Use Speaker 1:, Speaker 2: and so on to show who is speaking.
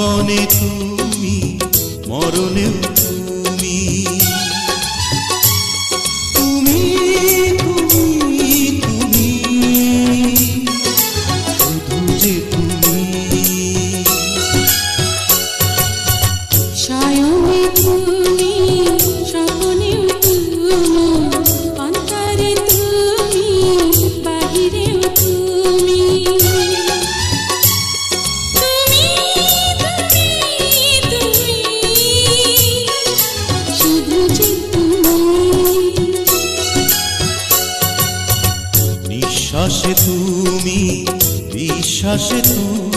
Speaker 1: জীবনে তুমি, মরণেও তুমি। তুমি তুমি তুমি, শুধু যে তুমি।
Speaker 2: স্বয়নে তুমি, স্বপ্নেও তুমি, অন্তরে তুমি, বাহিরেও তুমি।
Speaker 1: নিঃশ্বাসে তুমি, বিশ্বাসে তুমি।